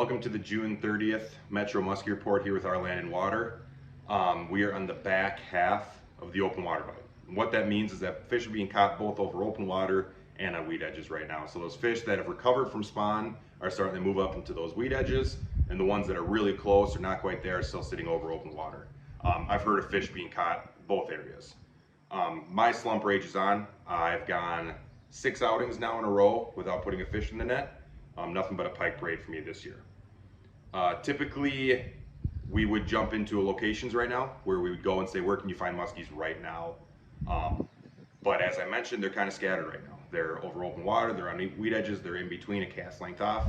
Welcome to the June 30th Metro Musky Report here with our land and water. We are on the back half of the open water bite. And what that means is that fish are being caught both over open water and on weed edges right now. So those fish that have recovered from spawn are starting to move up into those weed edges, and the ones that are really close or not quite there are still sitting over open water. I've heard of fish being caught both areas. My slump rage is on. I've gone 6 outings now in a row without putting a fish in the net. Nothing but a pike parade for me this year. Typically, we would jump into locations right now where we would go and say, where can you find muskies right now? But as I mentioned, they're kind of scattered right now. They're over open water, they're on weed edges, they're in between a cast length off.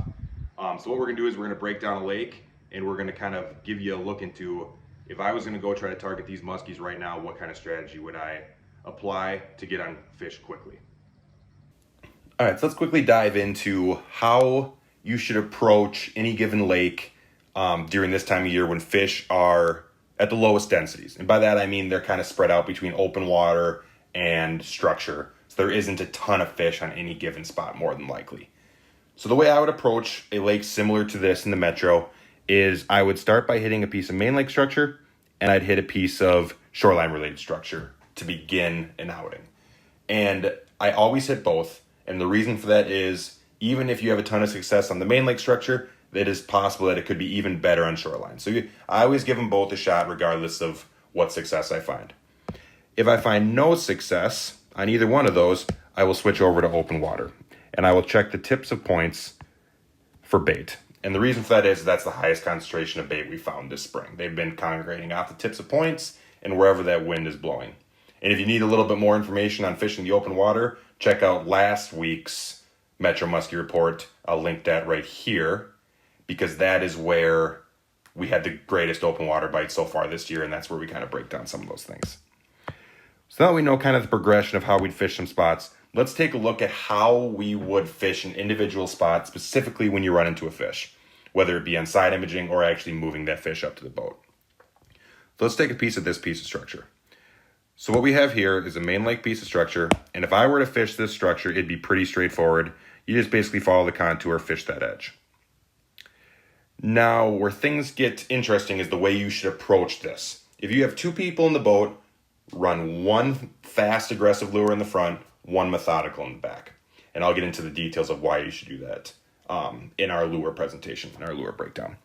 So what we're gonna do is we're gonna break down a lake and we're gonna kind of give you a look into, if I was gonna go try to target these muskies right now, what kind of strategy would I apply to get on fish quickly? All right, so let's quickly dive into how you should approach any given lake during this time of year when fish are at the lowest densities. And by that, I mean they're kind of spread out between open water and structure. So there isn't a ton of fish on any given spot, more than likely. So the way I would approach a lake similar to this in the metro is I would start by hitting a piece of main lake structure, and I'd hit a piece of shoreline related structure to begin an outing. And I always hit both. And the reason for that is, even if you have a ton of success on the main lake structure, it is possible that it could be even better on shoreline. So I always give them both a shot regardless of what success I find. If I find no success on either one of those, I will switch over to open water. And I will check the tips of points for bait. And the reason for that is that's the highest concentration of bait we found this spring. They've been congregating off the tips of points and wherever that wind is blowing. And if you need a little bit more information on fishing the open water, check out last week's Metro Musky Report. I'll link that right here because that is where we had the greatest open water bites so far this year, and that's where we kind of break down some of those things. So now we know kind of the progression of how we'd fish some spots. Let's take a look at how we would fish an individual spot, specifically when you run into a fish, whether it be on side imaging or actually moving that fish up to the boat. So let's take a piece of this piece of structure. So what we have here is a main lake piece of structure, and if I were to fish this structure, it'd be pretty straightforward. You just basically follow the contour, fish that edge. Now, where things get interesting is the way you should approach this. If you have 2 people in the boat, run one fast, aggressive lure in the front, one methodical in the back. And I'll get into the details of why you should do that in our lure presentation, in our lure breakdown.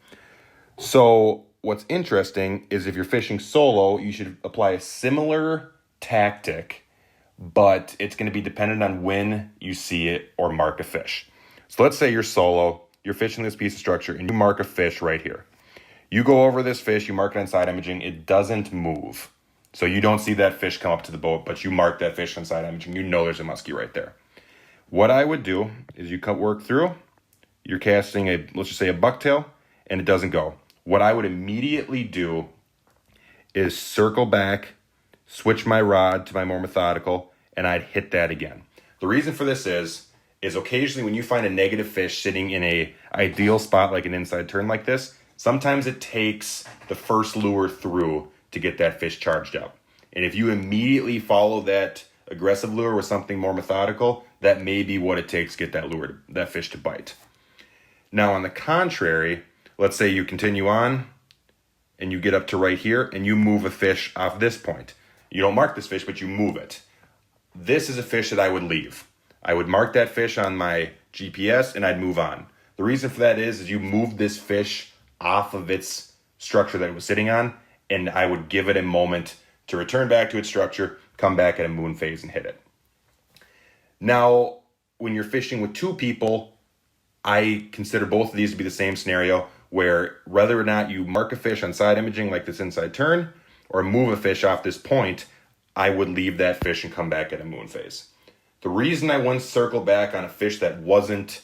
So what's interesting is if you're fishing solo, you should apply a similar tactic, but it's going to be dependent on when you see it or mark a fish. So let's say you're solo, you're fishing this piece of structure, and you mark a fish right here. You go over this fish, you mark it on side imaging, it doesn't move. So you don't see that fish come up to the boat, but you mark that fish on side imaging. You know there's a muskie right there. What I would do is you work through, you're casting let's just say a bucktail, and it doesn't go. What I would immediately do is circle back, switch my rod to my more methodical, and I'd hit that again. The reason for this is occasionally when you find a negative fish sitting in a ideal spot like an inside turn like this, sometimes it takes the first lure through to get that fish charged up. And if you immediately follow that aggressive lure with something more methodical, that may be what it takes to get that fish to bite. Now on the contrary, let's say you continue on and you get up to right here and you move a fish off this point. You don't mark this fish, but you move it. This is a fish that I would leave. I would mark that fish on my GPS and I'd move on. The reason for that is you moved this fish off of its structure that it was sitting on, and I would give it a moment to return back to its structure, come back at a moon phase and hit it. Now, when you're fishing with 2 people, I consider both of these to be the same scenario where whether or not you mark a fish on side imaging like this inside turn or move a fish off this point, I would leave that fish and come back at a moon phase. The reason I wouldn't circle back on a fish that wasn't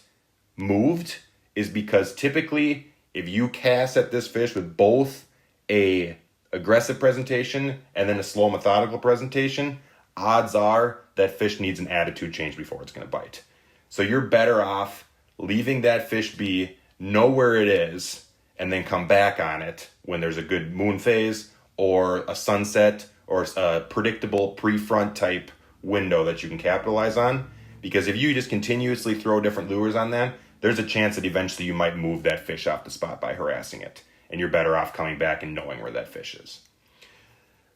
moved is because typically if you cast at this fish with both a aggressive presentation and then a slow methodical presentation, odds are that fish needs an attitude change before it's going to bite. So you're better off leaving that fish be, know where it is, and then come back on it when there's a good moon phase or a sunset or a predictable pre-front type window that you can capitalize on. Because if you just continuously throw different lures on that, there's a chance that eventually you might move that fish off the spot by harassing it. And you're better off coming back and knowing where that fish is.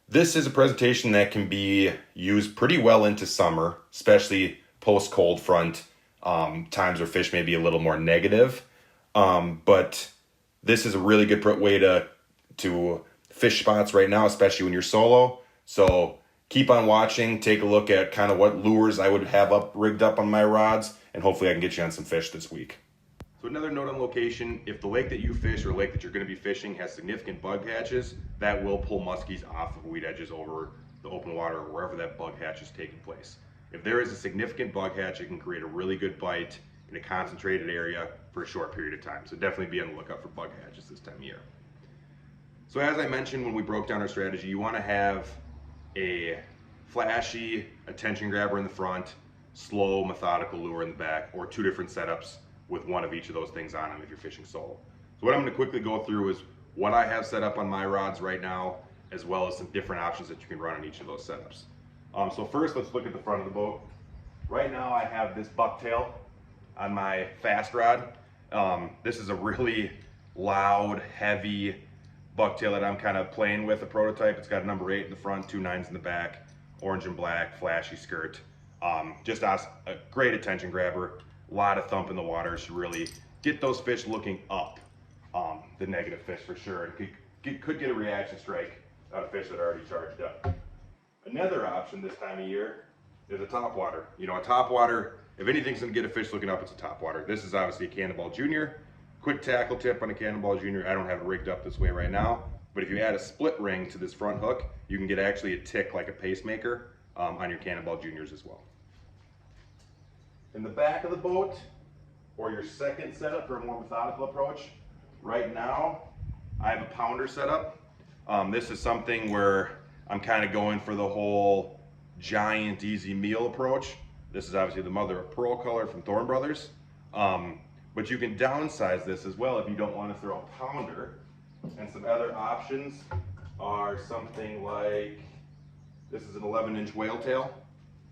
This is a presentation that can be used pretty well into summer, especially post cold front, times where fish may be a little more negative. But this is a really good way to fish spots right now, especially when you're solo. So keep on watching, take a look at kind of what lures I would have rigged up on my rods, and hopefully I can get you on some fish this week. So another note on location, if the lake that you fish or lake that you're going to be fishing has significant bug hatches, that will pull muskies off of weed edges over the open water or wherever that bug hatch is taking place. If there is a significant bug hatch, it can create a really good bite in a concentrated area for a short period of time. So definitely be on the lookout for bug hatches this time of year. So as I mentioned when we broke down our strategy, you want to have a flashy attention grabber in the front, slow methodical lure in the back, or two different setups with one of each of those things on them if you're fishing solo. So what I'm going to quickly go through is what I have set up on my rods right now, as well as some different options that you can run on each of those setups. So first, let's look at the front of the boat. Right now I have this bucktail on my fast rod. This is a really loud, heavy bucktail that I'm kind of playing with, a prototype. It's got a number 8 in the front, 2 9s in the back, orange and black, flashy skirt. Just a great attention grabber. A lot of thump in the water to really get those fish looking up, the negative fish for sure. And could get a reaction strike out of fish that are already charged up. Another option this time of year is a topwater. You know, a topwater, if anything's gonna get a fish looking up, it's a topwater. This is obviously a Cannonball Junior. Quick tackle tip on a Cannonball Junior. I don't have it rigged up this way right now, but if you add a split ring to this front hook, you can get actually a tick like a pacemaker on your Cannonball Juniors as well. In the back of the boat, or your second setup for a more methodical approach, right now I have a pounder setup. This is something where I'm kind of going for the whole giant easy meal approach. This is obviously the mother of pearl color from Thorn Brothers. But you can downsize this as well if you don't want to throw a pounder. And some other options are something like, this is an 11-inch whale tail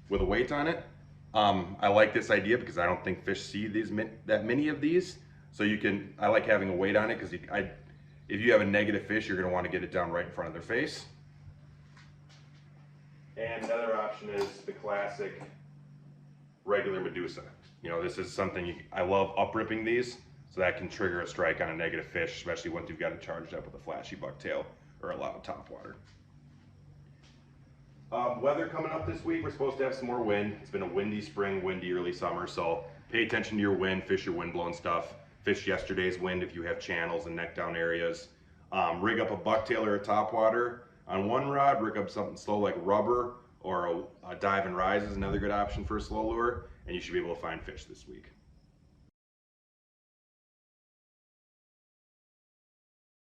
with a weight on it. I like this idea because I don't think fish see that many of these. So I like having a weight on it because if you have a negative fish, you're going to want to get it down right in front of their face. And another option is the classic regular Medusa. You know, this is something I love upripping these, so that can trigger a strike on a negative fish, especially once you've got it charged up with a flashy bucktail or a loud topwater. Weather coming up this week, we're supposed to have some more wind. It's been a windy spring, windy early summer, so pay attention to your wind, fish your wind-blown stuff. Fish yesterday's wind if you have channels and neck down areas. Rig up a bucktail or a topwater on one rod, rig up something slow like rubber or a dive and rise is another good option for a slow lure, and you should be able to find fish this week.